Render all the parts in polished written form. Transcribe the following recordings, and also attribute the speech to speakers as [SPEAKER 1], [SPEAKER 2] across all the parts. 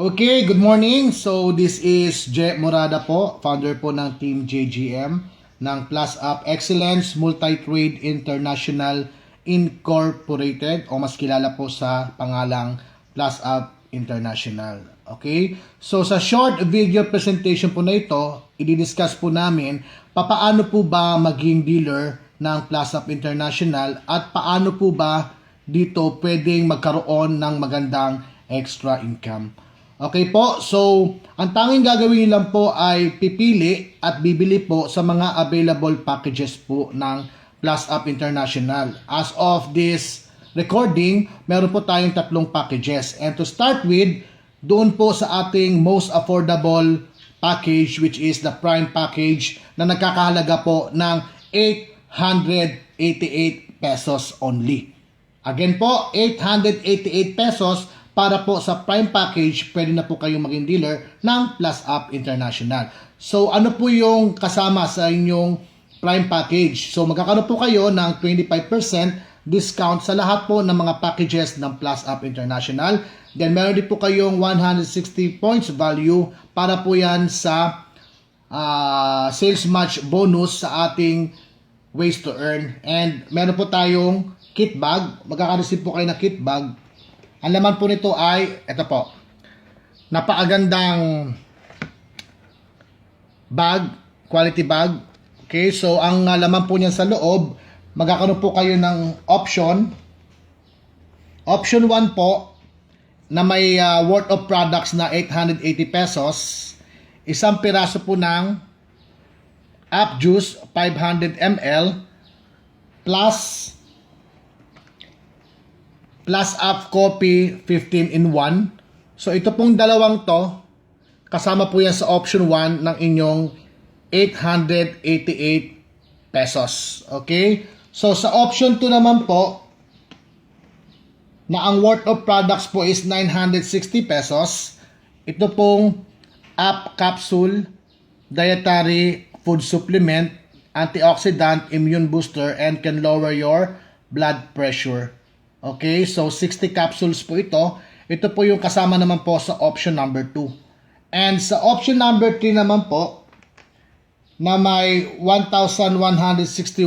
[SPEAKER 1] Okay, good morning. So this is Je Morada po, founder po ng Team JGM ng Plus Up Excellence Multi-Trade International Incorporated o mas kilala po sa pangalang Plus Up International. Okay? So sa short video presentation po na ito, i-discuss po namin papaano po ba maging dealer ng Plus Up International at paano po ba dito pwedeng magkaroon ng magandang extra income. Okay po, so ang tanging gagawin lang po ay pipili at bibili po sa mga available packages po ng Plus Up International. As of this recording, meron po tayong 3 packages. And to start with, doon po sa ating most affordable package which is the Prime package na nagkakahalaga po ng 888 pesos only. Again po, 888 pesos para po sa Prime package, pwede na po kayong maging dealer ng Plus Up International. So, ano po yung kasama sa inyong Prime package? So, magkakaroon po kayo ng 25% discount sa lahat po ng mga packages ng Plus Up International. Then, meron din po kayong 160 points value para po yan sa sales match bonus sa ating ways to earn. And meron po tayong kit bag. Magkakareceive po kayo ng kit bag. Ang laman po nito ay, ito po, napakagandang bag, quality bag. Okay, so ang laman po niyan sa loob, magkakaroon po kayo ng option. Option 1 po, na may worth of products na 880 pesos. Isang piraso po ng Up Juice 500 ml plus Up Coffee 15 in 1. So ito pong dalawang to, kasama po yan sa option 1 ng inyong 888 pesos. Okay? So sa option 2 naman po, na ang worth of products po is 960 pesos. Ito pong Up Capsule Dietary Food Supplement, Antioxidant, Immune Booster, and can lower your blood pressure. Okay, so 60 capsules po ito. Ito po yung kasama naman po sa option number 2. And sa option number 3 naman po, na may 1,160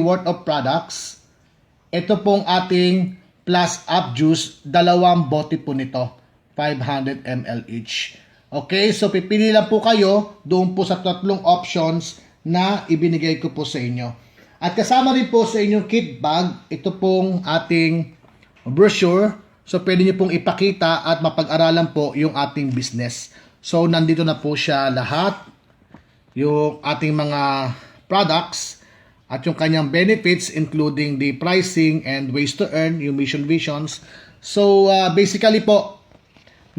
[SPEAKER 1] worth of products, ito pong ating Plus Up Juice, 2 bote po nito, 500 ml each. Okay, so pipili lang po kayo doon po sa 3 options na ibinigay ko po sa inyo. At kasama rin po sa inyong kit bag, ito pong ating brochure. So pwede nyo pong ipakita at mapag-aralan po yung ating business. So nandito na po siya lahat, yung ating mga products at yung kanyang benefits, including the pricing and ways to earn, yung mission visions. So basically po,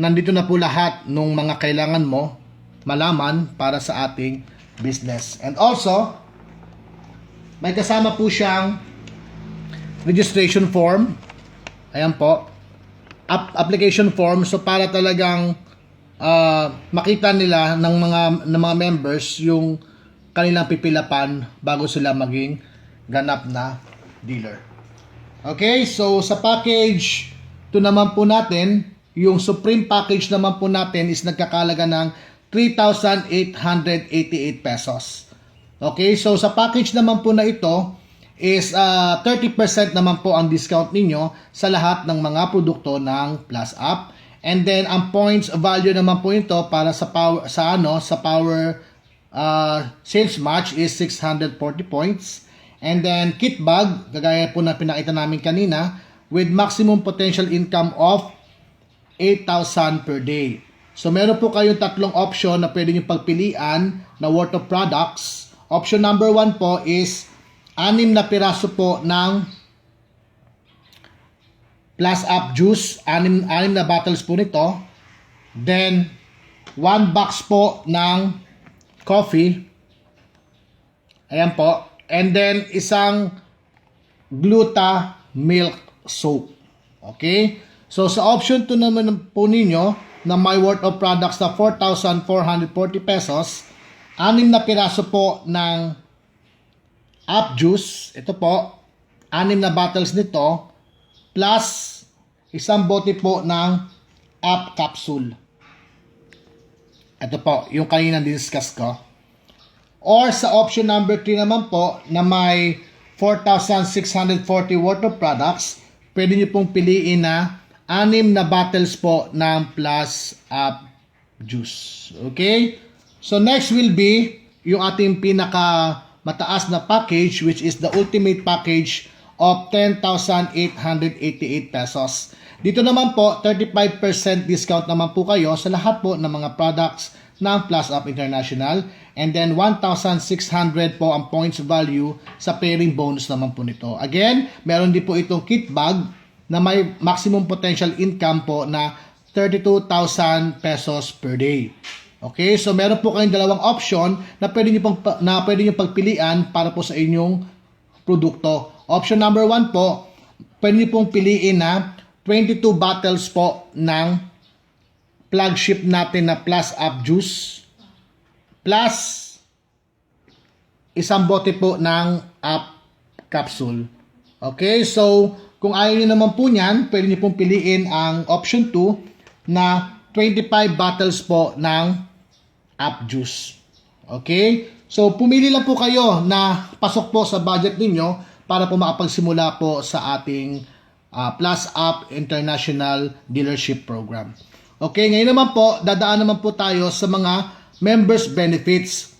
[SPEAKER 1] nandito na po lahat ng mga kailangan mo malaman para sa ating business. And also, may kasama po siyang registration form. Ayan po, application form. So para talagang makita nila ng mga members yung kanilang pipilapan bago sila maging ganap na dealer. Okay, so sa package ito naman po natin, yung Supreme package naman po natin is nagkakalaga ng 3,888 pesos. Okay, so sa package naman po na ito is 30% naman po ang discount ninyo sa lahat ng mga produkto ng Plus Up. And then ang points value naman po ito para sa power sales match is 640 points. And then kit bag, kagaya po na pinakita namin kanina, with maximum potential income of 8,000 per day. So meron po kayong 3 option na pwede nyo pagpilian na worth of products. Option number 1 po is 6 na piraso po ng Plus Up Juice, 6 na bottles po nito. Then 1 box po ng coffee. Ayan po. And then isang Gluta milk soap. Okay? So sa option 2 naman po ninyo na may worth of products na 4,440 pesos, 6 na piraso po ng Up Juice, ito po, 6 na bottles nito, plus isang bote po ng Up Capsule. Ito po, yung kanina discuss ko. Or sa option number 3 naman po, na may 4,640 worth of products, pwede nyo pong piliin na 6 na bottles po ng Plus Up Juice. Okay? So next will be yung ating pinaka mataas na package, which is the ultimate package of 10,888 pesos. Dito naman po, 35% discount naman po kayo sa lahat po ng mga products ng Plus Up International. And then 1,600 po ang points value sa pairing bonus naman po nito. Again, meron din po itong kit bag na may maximum potential income po na 32,000 pesos per day. Okay, so meron po kayong dalawang option na pwede nyo pagpilian para po sa inyong produkto. Option number 1 po, pwede nyo pong piliin na 22 bottles po ng flagship natin na Plus Up Juice plus isang bote po ng Up Capsule. Okay, so kung ayaw nyo naman po nyan, pwede nyo pong piliin ang option 2 na 25 bottles po ng Up Juice. Okay, so pumili lang po kayo na pasok po sa budget ninyo para po makapagsimula po sa ating Plus Up International Dealership Program. Okay, ngayon naman po, dadaan naman po tayo sa mga members benefits.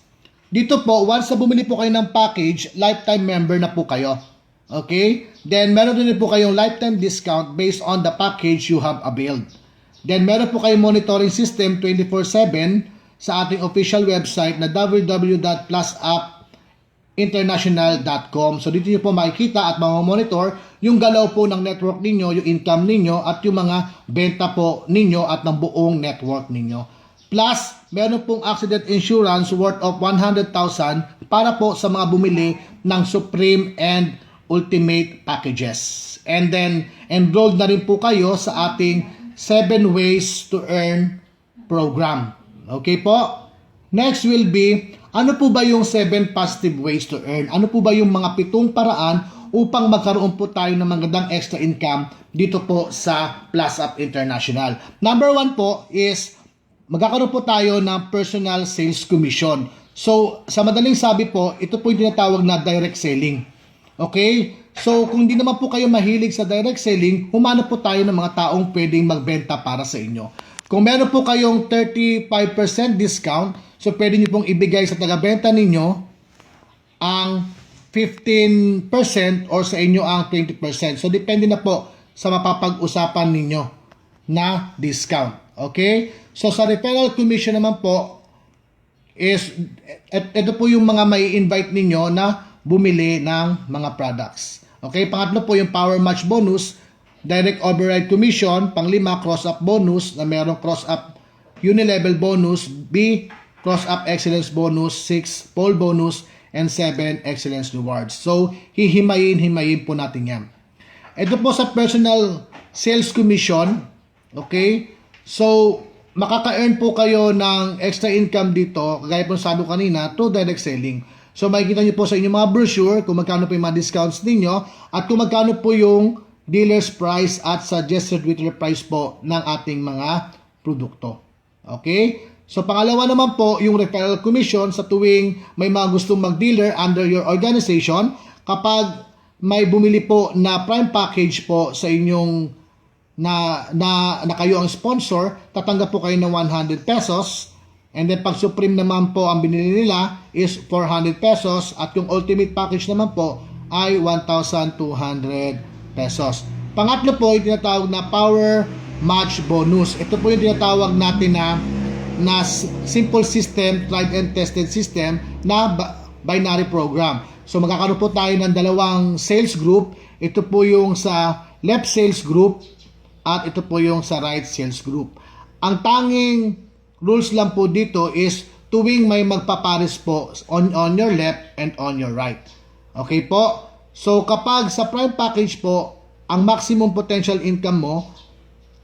[SPEAKER 1] Dito po, once na bumili po kayo ng package, lifetime member na po kayo. Okay? Then, meron din po kayong lifetime discount based on the package you have availed. Then, meron po kayong monitoring system 24/7 sa ating official website na www.plusupinternational.com. So, dito nyo po makikita at mamamonitor yung galaw po ng network ninyo, yung income ninyo, at yung mga benta po ninyo at ng buong network ninyo. Plus, meron pong accident insurance worth of 100,000 para po sa mga bumili ng Supreme and Ultimate packages. And then, enrolled na rin po kayo sa ating 7 ways to earn program. Okay po? Next will be, ano po ba yung 7 positive ways to earn? Ano po ba yung mga 7 paraan upang magkaroon po tayo ng magandang extra income dito po sa Plus Up International? Number 1 po is, magkakaroon po tayo ng personal sales commission. So, sa madaling sabi po, ito po yung tinatawag na direct selling. Okay? So, kung hindi naman po kayo mahilig sa direct selling, humanap po tayo ng mga taong pwedeng magbenta para sa inyo. Kung meron po kayong 35% discount, so pwede nyo pong ibigay sa tagabenta ninyo ang 15% or sa inyo ang 20%. So, depende na po sa mapapag-usapan ninyo na discount. Okay? So, sa referral commission naman po is, ito po yung mga may invite ninyo na bumili ng mga products. Okay? Pangatlo po yung power match bonus, direct override commission, pang-5, cross-up bonus, na merong cross-up unilevel bonus, B, cross-up excellence bonus, 6, pole bonus, and 7, excellence rewards. So, hihimayin po natin yan. Ito po sa personal sales commission, okay? So, makaka-earn po kayo ng extra income dito, kagaya po sabi ko kanina, to direct selling. So, makikita nyo po sa inyong mga brochure kung magkano po yung mga discounts ninyo at kung magkano po yung dealer's price at suggested retail price po ng ating mga produkto. Okay? So, pangalawa naman po, yung referral commission sa tuwing may mga gustong mag-dealer under your organization. Kapag may bumili po na prime package po sa inyong na kayo ang sponsor, tatanggap po kayo ng 100 pesos. And then, pag Supreme naman po ang binili nila is 400 pesos. At yung ultimate package naman po ay 1,200 pesos. Pangatlo po, yung tinatawag na power match bonus. Ito po yung tinatawag natin na simple system, tried and tested system na binary program. So, magkakaroon po tayo ng dalawang sales group. Ito po yung sa left sales group at ito po yung sa right sales group. Ang tanging rules lang po dito is tuwing may magpapares po on your left and on your right. Okay po? So, kapag sa prime package po, ang maximum potential income mo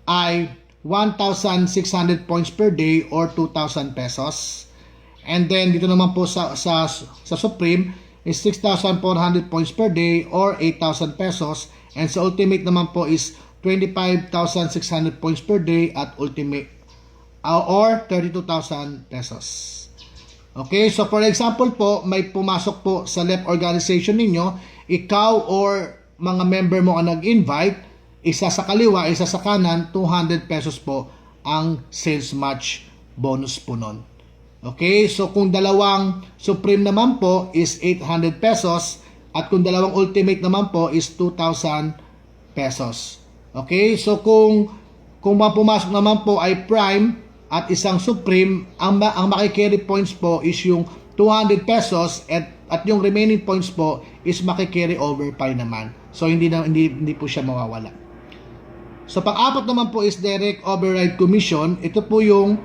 [SPEAKER 1] ay 1,600 points per day or 2,000 pesos. And then, dito naman po sa Supreme is 6,400 points per day or 8,000 pesos. And sa Ultimate naman po is 25,600 points per day at ultimate or 32,000 pesos. Okay, so for example po, may pumasok po sa left organization ninyo, ikaw or mga member mo ang nag-invite, isa sa kaliwa, isa sa kanan, 200 pesos po ang sales match bonus po nun. Okay, so kung dalawang supreme naman po is 800 pesos at kung dalawang ultimate naman po is 2,000 pesos. Okay, so kung pumasok naman po ay prime at isang supreme, ang makikarry points po is yung 200 pesos at yung remaining points po is makikarry over 5 naman. So hindi po siya mawawala. So pang-apat naman po is direct override commission. Ito po yung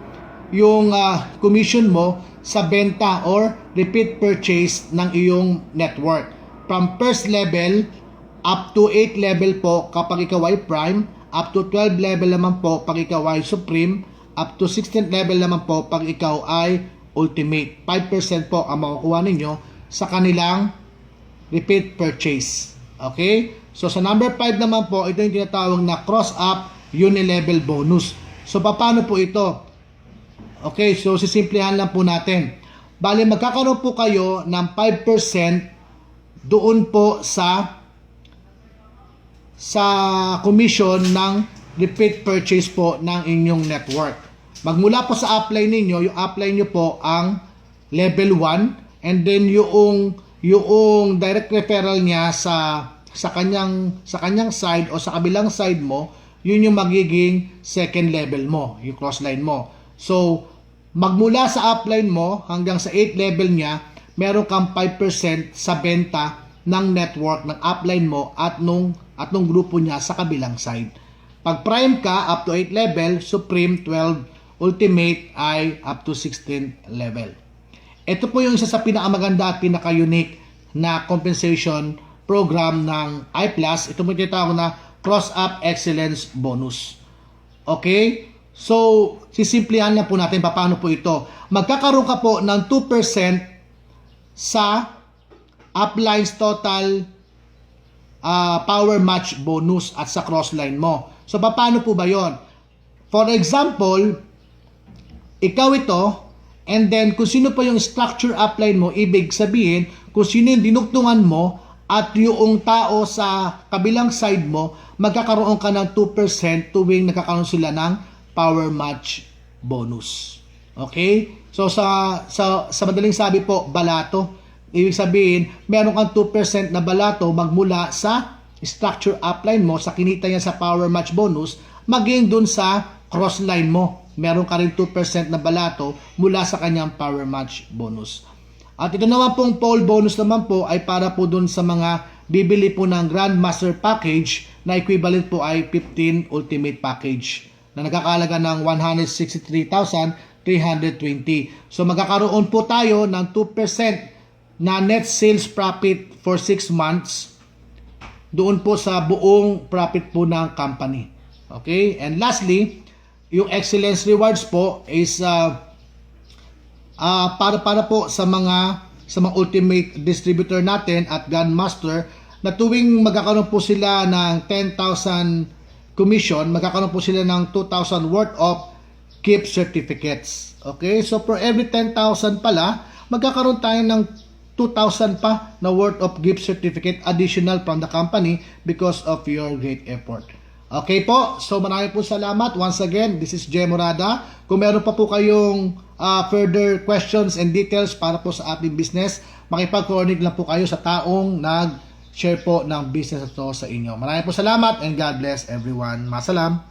[SPEAKER 1] commission mo sa benta or repeat purchase ng iyong network. From first level up to 8 level po kapag ikaw ay prime, up to 12 level naman po pag ikaw ay supreme, up to 16th level naman po pag ikaw ay ultimate. 5% po ang makukuha ninyo sa kanilang repeat purchase. Okay? So sa number 5 naman po, ito yung tinatawag na cross-up unilevel bonus. So paano po ito? Okay, so sisimplihan lang po natin. Bali, magkakaroon po kayo ng 5% doon po sa commission ng repeat purchase po ng inyong network. Magmula po sa upline ninyo, yung upline nyo po ang level 1 and then yung direct referral niya sa kanyang side o sa kabilang side mo, yun yung magiging second level mo, yung crossline mo. So, magmula sa upline mo hanggang sa 8 level niya, meron kang 5% sa benta ng network ng upline mo at nung grupo niya sa kabilang side. Pag prime ka, up to 8 level, supreme 12, ultimate ay up to 16 level. Ito po yung isa sa pinakamaganda at pinaka-unique na compensation program ng iPlus. Ito po yung tinatawag na Cross-Up Excellence Bonus. Okay? So, sisimplihan lang po natin paano po ito. Magkakaroon ka po ng 2% sa upline's total power match bonus at sa crossline mo. So, paano po ba yon? For example, ikaw ito, and then kung sino pa yung structure upline mo, ibig sabihin, kung sino yung dinugtungan mo at yung tao sa kabilang side mo, magkakaroon ka ng 2% tuwing nagkakaroon sila ng power match bonus. Okay? So sa madaling sabi po, balato. Ibig sabihin, meron kang 2% na balato magmula sa structure upline mo, sa kinita niya sa power match bonus, maging dun sa crossline mo. Meron ka rin 2% na balato mula sa kanyang power match bonus. At ito naman pong poll bonus naman po ay para po dun sa mga bibili po ng Grandmaster Package na equivalent po ay 15 Ultimate Package na nagkakalaga ng 163,320. So magkakaroon po tayo ng 2% na net sales profit for 6 months doon po sa buong profit po ng company. Okay? And lastly, yung excellence rewards po is para po sa mga ultimate distributor natin at Grandmaster na tuwing magkakaroon po sila ng 10,000 commission, magkakaroon po sila ng 2,000 worth of gift certificates. Okay? So for every 10,000 pala, magkakaroon tayo ng 2,000 pa na worth of gift certificate additional from the company because of your great effort. Okay po, so maraming po salamat. Once again, this is Jay Morada. Kung meron pa po kayong further questions and details para po sa ating business, makipag-coordinate lang po kayo sa taong nag-share po ng business ito sa inyo. Maraming po salamat and God bless everyone. Masalam.